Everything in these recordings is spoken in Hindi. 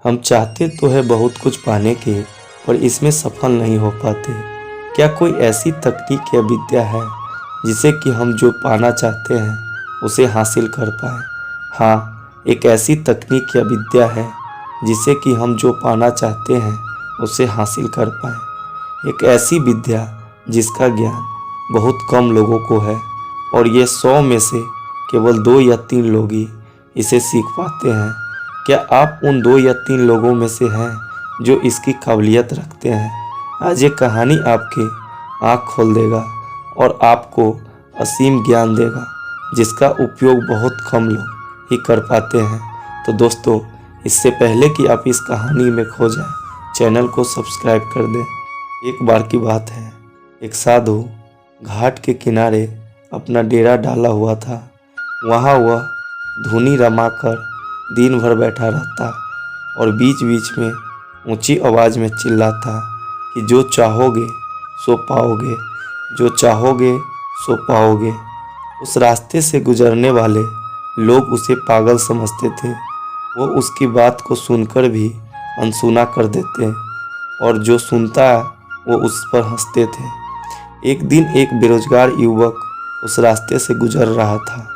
हम चाहते तो है बहुत कुछ पाने के, पर इसमें सफल नहीं हो पाते। क्या कोई ऐसी तकनीक या विद्या है जिसे कि हम जो पाना चाहते हैं उसे हासिल कर पाए? हाँ, एक ऐसी तकनीक या विद्या है जिसे कि हम जो पाना चाहते हैं उसे हासिल कर पाए। एक ऐसी विद्या जिसका ज्ञान बहुत कम लोगों को है और ये 100 में से केवल 2 या 3 लोग ही इसे सीख पाते हैं। क्या आप उन 2 या 3 लोगों में से हैं जो इसकी काबिलियत रखते हैं? आज ये कहानी आपके आँख खोल देगा और आपको असीम ज्ञान देगा जिसका उपयोग बहुत कम लोग ही कर पाते हैं। तो दोस्तों, इससे पहले कि आप इस कहानी में खो जाएं, चैनल को सब्सक्राइब कर दें। एक बार की बात है, एक साधु घाट के किनारे अपना डेरा डाला हुआ था। वहाँ वह धुनी रमाकर दिन भर बैठा रहता और बीच बीच में ऊंची आवाज़ में चिल्लाता कि जो चाहोगे सो पाओगे, जो चाहोगे सो पाओगे। उस रास्ते से गुजरने वाले लोग उसे पागल समझते थे। वो उसकी बात को सुनकर भी अनसुना कर देते और जो सुनता वो उस पर हंसते थे। एक दिन एक बेरोजगार युवक उस रास्ते से गुजर रहा था।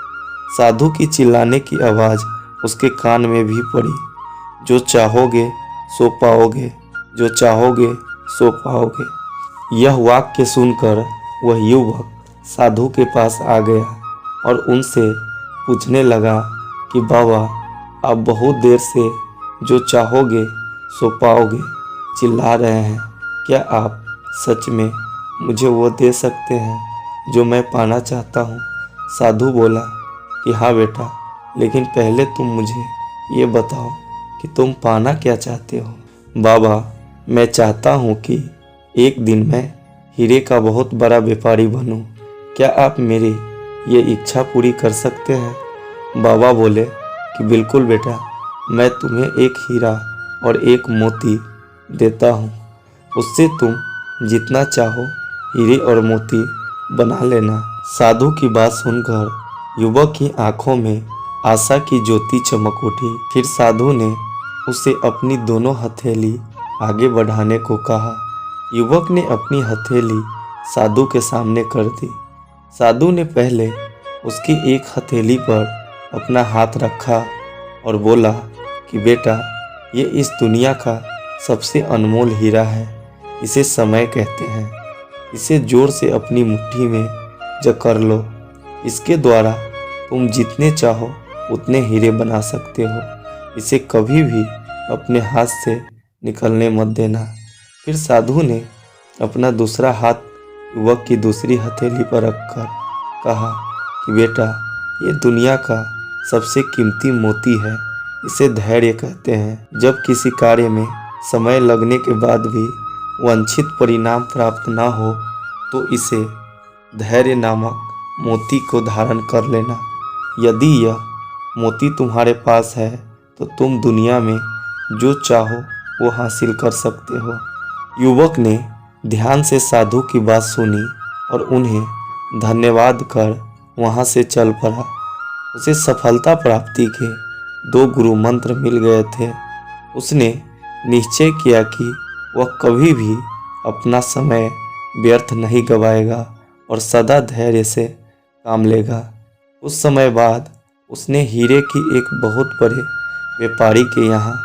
साधु की चिल्लाने की आवाज़ उसके कान में भी पड़ी। जो चाहोगे सो पाओगे, जो चाहोगे सो पाओगे। यह वाक्य सुनकर वह युवक साधु के पास आ गया और उनसे पूछने लगा कि बाबा, आप बहुत देर से जो चाहोगे सो पाओगे चिल्ला रहे हैं। क्या आप सच में मुझे वो दे सकते हैं जो मैं पाना चाहता हूँ? साधु बोला कि हाँ बेटा, लेकिन पहले तुम मुझे ये बताओ कि तुम पाना क्या चाहते हो? बाबा, मैं चाहता हूँ कि एक दिन मैं हीरे का बहुत बड़ा व्यापारी बनूँ। क्या आप मेरी ये इच्छा पूरी कर सकते हैं? बाबा बोले कि बिल्कुल बेटा, मैं तुम्हें एक हीरा और एक मोती देता हूँ। उससे तुम जितना चाहो हीरे और मोती बना लेना। साधु की बात सुनकर युवक की आंखों में आशा की ज्योति चमक उठी। फिर साधु ने उसे अपनी दोनों हथेली आगे बढ़ाने को कहा। युवक ने अपनी हथेली साधु के सामने कर दी। साधु ने पहले उसकी एक हथेली पर अपना हाथ रखा और बोला कि बेटा, ये इस दुनिया का सबसे अनमोल हीरा है। इसे समय कहते हैं। इसे जोर से अपनी मुट्ठी में जकड़ लो। इसके द्वारा तुम जितने चाहो उतने हीरे बना सकते हो। इसे कभी भी अपने हाथ से निकलने मत देना। फिर साधु ने अपना दूसरा हाथ युवक की दूसरी हथेली पर रखकर कहा कि बेटा, ये दुनिया का सबसे कीमती मोती है। इसे धैर्य कहते हैं। जब किसी कार्य में समय लगने के बाद भी वांछित परिणाम प्राप्त ना हो तो इसे धैर्य नामक मोती को धारण कर लेना। यदि यह मोती तुम्हारे पास है तो तुम दुनिया में जो चाहो वो हासिल कर सकते हो। युवक ने ध्यान से साधु की बात सुनी और उन्हें धन्यवाद कर वहाँ से चल पड़ा। उसे सफलता प्राप्ति के 2 गुरु मंत्र मिल गए थे। उसने निश्चय किया कि वह कभी भी अपना समय व्यर्थ नहीं गवाएगा और सदा धैर्य से काम लेगा। कुछ समय बाद उसने हीरे की एक बहुत बड़े व्यापारी के यहाँ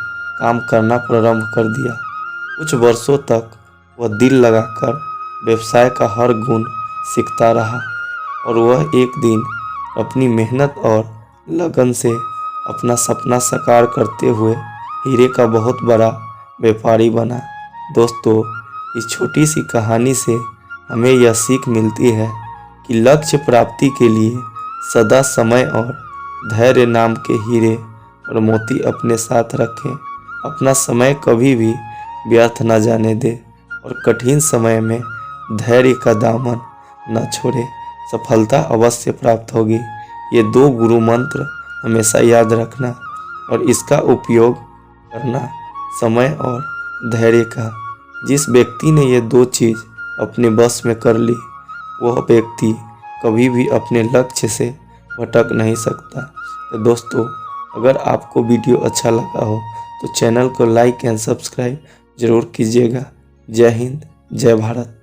काम करना प्रारंभ कर दिया। कुछ वर्षों तक वह दिल लगाकर व्यवसाय का हर गुण सीखता रहा और वह एक दिन अपनी मेहनत और लगन से अपना सपना साकार करते हुए हीरे का बहुत बड़ा व्यापारी बना। दोस्तों, इस छोटी सी कहानी से हमें यह सीख मिलती है कि लक्ष्य प्राप्ति के लिए सदा समय और धैर्य नाम के हीरे और मोती अपने साथ रखें। अपना समय कभी भी व्यर्थ न जाने दे और कठिन समय में धैर्य का दामन न छोड़े। सफलता अवश्य प्राप्त होगी। ये 2 गुरु मंत्र हमेशा याद रखना और इसका उपयोग करना समय और धैर्य का। जिस व्यक्ति ने ये 2 चीज़ अपने बस में कर ली, वह व्यक्ति कभी भी अपने लक्ष्य से भटक नहीं सकता। तो दोस्तों, अगर आपको वीडियो अच्छा लगा हो तो चैनल को लाइक एंड सब्सक्राइब जरूर कीजिएगा। जय हिंद, जय भारत।